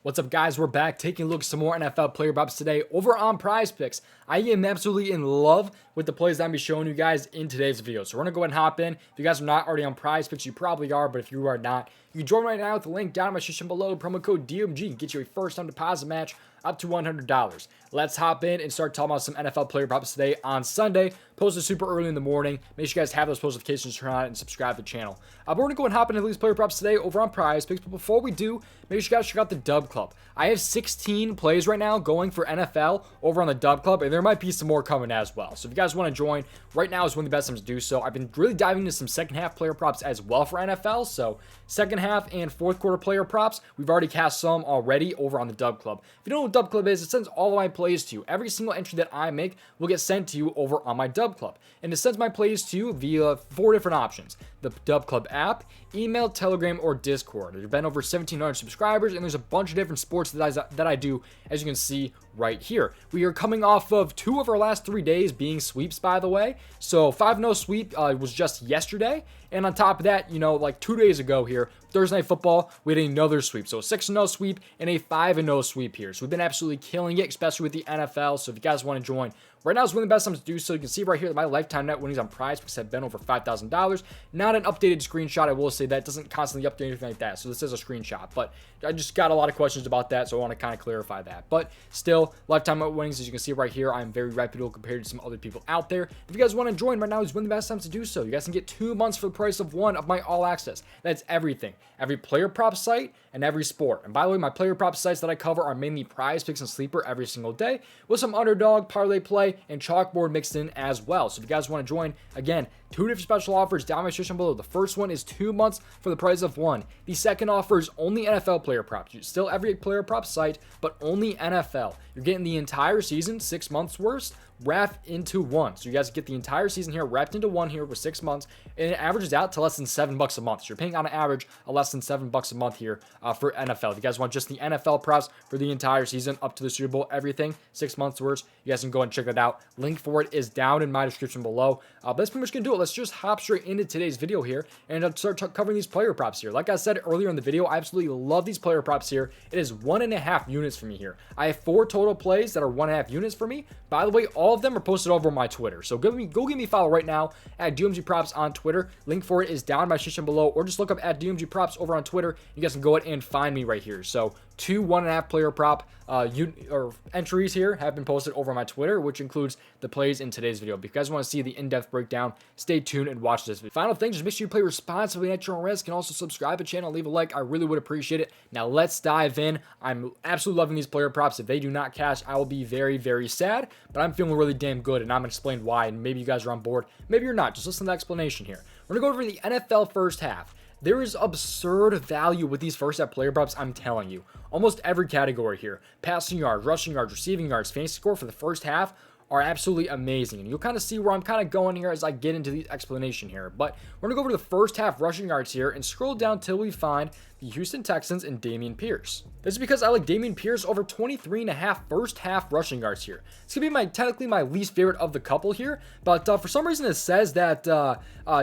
What's up, guys? We're back taking a look at some more NFL player props today over on Prize Picks. I am absolutely in love with the plays that I'm going to be showing you guys in today's video. So we're going to go ahead and hop in. If you guys are not already on Prize Picks, you probably are, but if you are not, you can join right now with the link down in my description below. Promo code DOMG can get you a first-time deposit match up to $100. Let's hop in and start talking about some NFL player props today on Sunday. Posted super early in the morning. Make sure you guys have those post notifications turned on and subscribe to the channel. We're going to go and hop into these player props today over on Prize Picks. But before we do, make sure you guys check out the Dub Club. I have 16 plays right now going for NFL over on the Dub Club, and there might be some more coming as well. So if you guys want to join, right now is one of the best times to do so. I've been really diving into some second half player props as well for NFL. So second half and fourth quarter player props, we've already cast some already over on the Dub Club. If you don't know what Dub Club is, it sends all of my plays to you. Every single entry that I make will get sent to you over on my Dub Club. And it sends my plays to you via 4 different options: the Dub Club app, email, Telegram, or Discord. There's been over 1,700 subscribers, and there's a bunch of different sports that I do, as you can see right here. We are coming off of 2 of our last 3 days being sweeps, by the way. So 5-0 sweep was just yesterday. And on top of that, like 2 days ago here, Thursday Night Football, we had another sweep. So a 6-0 sweep and a 5-0 sweep here. So we've been absolutely killing it, especially with the NFL. So if you guys want to join, right now is one of the best times to do so. You can see right here that my lifetime net winnings on Prize Picks have been over $5,000. Not an updated screenshot, I will say that. It doesn't constantly update anything like that. So this is a screenshot. But I just got a lot of questions about that, so I want to kind of clarify that. But still, lifetime net winnings, as you can see right here, I'm very reputable compared to some other people out there. If you guys want to join, right now is one of the best times to do so. You guys can get 2 months for the price of 1 of my all access. That's everything. Every player prop site and every sport. And by the way, my player prop sites that I cover are mainly Prize Picks and Sleeper every single day, with some underdog, parlay play, and chalkboard mixed in as well. So if you guys want to join, again, 2 different special offers down in my description below. The first one is 2 months for the price of 1. The second offer is only NFL player props. Still every player prop site, but only NFL. You're getting the entire season, 6 months worth, wrapped into 1. So you guys get the entire season here wrapped into 1 here for 6 months, and it averages out to less than $7 a month. So you're paying on average less than $7 a month here for NFL. If you guys want just the NFL props for the entire season up to the Super Bowl, everything, 6 months worth, you guys can go and check that out. Link for it is down in my description below. But that's pretty much gonna do it. Let's just hop straight into today's video here and start covering these player props here. Like I said earlier in the video, I absolutely love these player props here. It is 1.5 units for me here. I have 4 total plays that are 1.5 units for me. By the way, all of them are posted over on my Twitter. So go give me a follow right now at DOMG Props on Twitter. Link for it is down in my description below, or just look up at DOMG Props over on Twitter. You guys can go ahead and find me right here. So 2 1.5 player prop entries here have been posted over on my Twitter, which includes the plays in today's video. If you guys want to see the in-depth breakdown, stay tuned and watch this video. Final thing, just make sure you play responsibly at your own risk, and also subscribe to the channel, leave a like. I really would appreciate it. Now let's dive in. I'm absolutely loving these player props. If they do not cash, I will be very, very sad, but I'm feeling really damn good, and I'm going to explain why, and maybe you guys are on board. Maybe you're not. Just listen to the explanation here. We're going to go over the NFL first half. There is absurd value with these first half player props, I'm telling you. Almost every category here: passing yards, rushing yards, receiving yards, fantasy score for the first half are absolutely amazing. And you'll kind of see where I'm kind of going here as I get into the explanation here. But we're going to go over to the first half rushing yards here and scroll down till we find the Houston Texans and Dameon Pierce. This is because I like Dameon Pierce over 23.5 first half rushing yards here. It's going to be technically my least favorite of the couple here, but for some reason it says that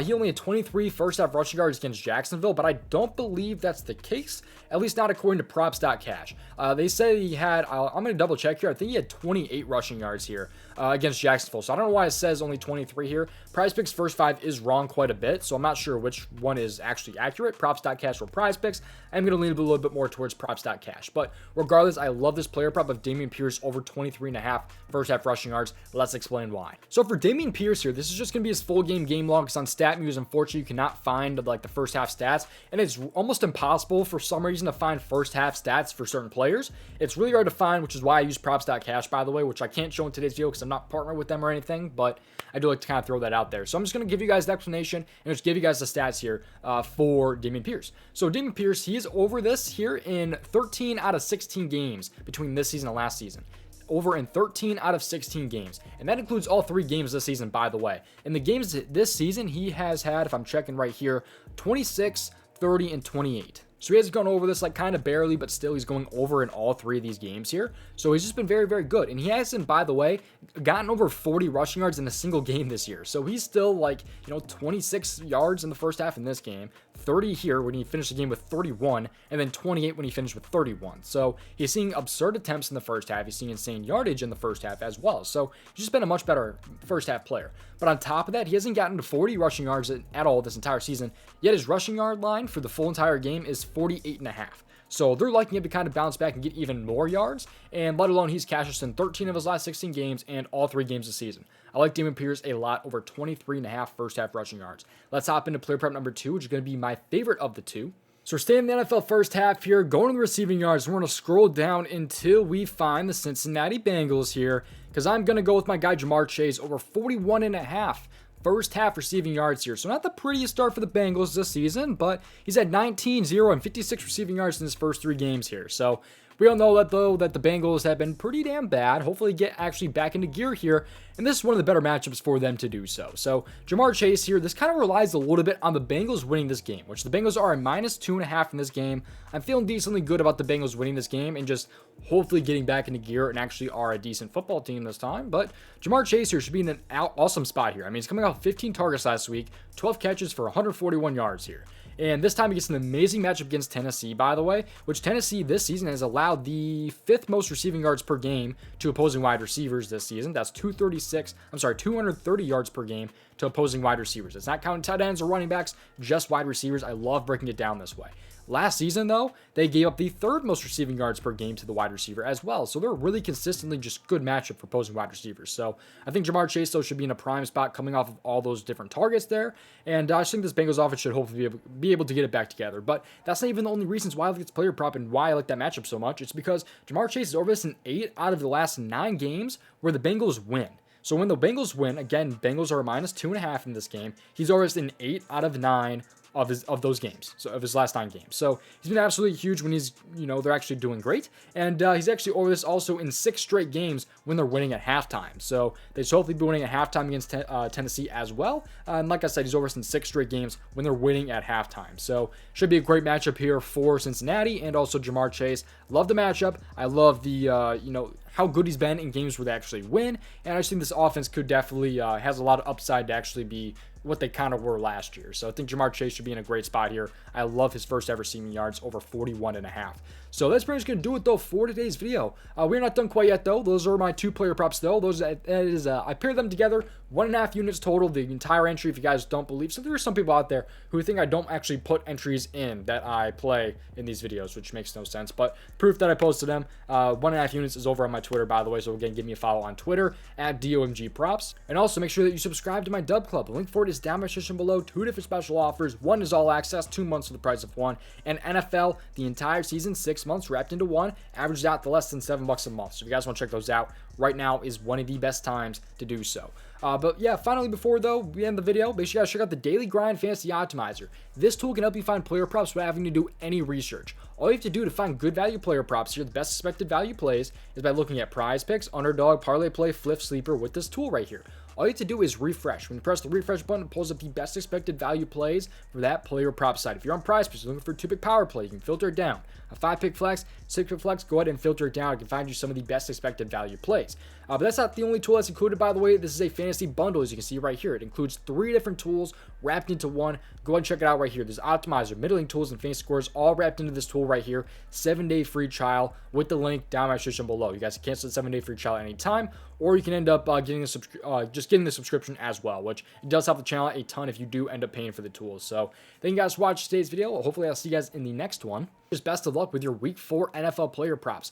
he only had 23 first half rushing yards against Jacksonville, but I don't believe that's the case, at least not according to props.cash. They say he had, I'm going to double check here, I think he had 28 rushing yards here against Jacksonville, so I don't know why it says only 23 here. Prize Picks first 5 is wrong quite a bit, so I'm not sure which one is actually accurate, props.cash or Prize Picks. I'm going to lean a little bit more towards props.cash. But regardless, I love this player prop of Dameon Pierce over 23.5 first half rushing yards. Let's explain why. So for Dameon Pierce here, this is just going to be his full game log, because on Statmuse, unfortunately, you cannot find like the first half stats. And it's almost impossible for some reason to find first half stats for certain players. It's really hard to find, which is why I use props.cash, by the way, which I can't show in today's video because I'm not partnered with them or anything. But I do like to kind of throw that out there. So I'm just going to give you guys the explanation and just give you guys the stats here for Dameon Pierce. So Dameon Pierce, he is over this here in 13 out of 16 games between this season and last season. Over in 13 out of 16 games. And that includes all 3 games this season, by the way. In the games this season, he has had, if I'm checking right here, 26, 30, and 28. So he has gone over this like kind of barely, but still he's going over in all 3 of these games here. So he's just been very, very good. And he hasn't, by the way, gotten over 40 rushing yards in a single game this year. So he's still like, 26 yards in the first half in this game, 30 here when he finished the game with 31, and then 28 when he finished with 31. So he's seeing absurd attempts in the first half. He's seeing insane yardage in the first half as well. So he's just been a much better first half player. But on top of that, he hasn't gotten to 40 rushing yards at all this entire season. Yet his rushing yard line for the full entire game is 48.5. So they're liking him to kind of bounce back and get even more yards, and let alone he's cashed us in 13 of his last 16 games and all 3 games this season. I like Dameon Pierce a lot, over 23.5 first half rushing yards. Let's hop into player prep number 2, which is going to be my favorite of the 2. So we're staying in the NFL first half here, going to the receiving yards. We're going to scroll down until we find the Cincinnati Bengals here, because I'm going to go with my guy Jamar Chase, over 41.5 first half receiving yards here. So not the prettiest start for the Bengals this season, but he's at 19, 0, and 56 receiving yards in his first 3 games here. So we all know that, though, that the Bengals have been pretty damn bad. Hopefully get actually back into gear here, and this is one of the better matchups for them to do so. So Jamar Chase here, this kind of relies a little bit on the Bengals winning this game, which the Bengals are a -2.5 in this game. I'm feeling decently good about the Bengals winning this game and just hopefully getting back into gear and actually are a decent football team this time. But Jamar Chase here should be in an awesome spot here. I mean, he's coming off 15 targets last week, 12 catches for 141 yards here. And this time he gets an amazing matchup against Tennessee, by the way, which Tennessee this season has allowed the 5th most receiving yards per game to opposing wide receivers this season. That's 230 yards per game to opposing wide receivers. It's not counting tight ends or running backs, just wide receivers. I love breaking it down this way. Last season, though, they gave up the 3rd most receiving yards per game to the wide receiver as well. So they're really consistently just good matchup for opposing wide receivers. So I think Jamar Chase, though, should be in a prime spot coming off of all those different targets there. And I just think this Bengals offense should hopefully be able to get it back together. But that's not even the only reasons why I like this player prop and why I like that matchup so much. It's because Jamar Chase is over this in 8 out of the last 9 games where the Bengals win. So when the Bengals win, again, Bengals are a -2.5 in this game. He's over this in 8 out of 9 of those games, so of his last 9 games. So he's been absolutely huge when he's, they're actually doing great. And he's actually over this also in 6 straight games when they're winning at halftime. So they should hopefully be winning at halftime against Tennessee as well. And like I said, he's over this in 6 straight games when they're winning at halftime. So should be a great matchup here for Cincinnati and also Jamar Chase. Love the matchup. I love the, how good he's been in games where they actually win. And I just think this offense could definitely has a lot of upside to actually be what they kind of were last year. So I think Jamar Chase should be in a great spot here. I love his first ever receiving yards, over 41.5. So that's pretty much going to do it, though, for today's video. We're not done quite yet, though. Those are my 2 player props, though. I paired them together, 1.5 units total, the entire entry, if you guys don't believe. So there are some people out there who think I don't actually put entries in that I play in these videos, which makes no sense. But proof that I posted them, 1.5 units is over on my Twitter, by the way. So again, give me a follow on Twitter at DOMG Props. And also make sure that you subscribe to my Dub Club. The link for it is down in the description below. 2 different special offers. One is all access, 2 months for the price of 1. And NFL, the entire season, 6 months wrapped into 1, averages out to less than $7 a month. So if you guys want to check those out, right now is one of the best times to do so. But yeah, finally, before though we end the video, make sure you guys check out the Daily Grind Fantasy Optimizer. This tool can help you find player props without having to do any research. All you have to do to find good value player props here, the best expected value plays, is by looking at prize picks, underdog, parlay play, flip, sleeper with this tool right here. All you have to do is refresh. When you press the refresh button, it pulls up the best expected value plays for that player prop site. If you're on prize picks, you're looking for a 2-pick power play, you can filter it down. A 5-pick flex, 6-pick flex, go ahead and filter it down. It can find you some of the best expected value plays. But that's not the only tool that's included, by the way. This is a fantasy bundle, as you can see right here. It includes 3 different tools wrapped into one. Go ahead and check it out right here. There's Optimizer, middling tools, and fantasy scores all wrapped into this tool right here. 7-day free trial with the link down in my description below. You guys can cancel the 7-day free trial at any time, or you can end up getting the subscription as well, which it does help the channel a ton if you do end up paying for the tools. So thank you guys for watching today's video. Hopefully I'll see you guys in the next one. Just best of luck with your week 4 NFL player props.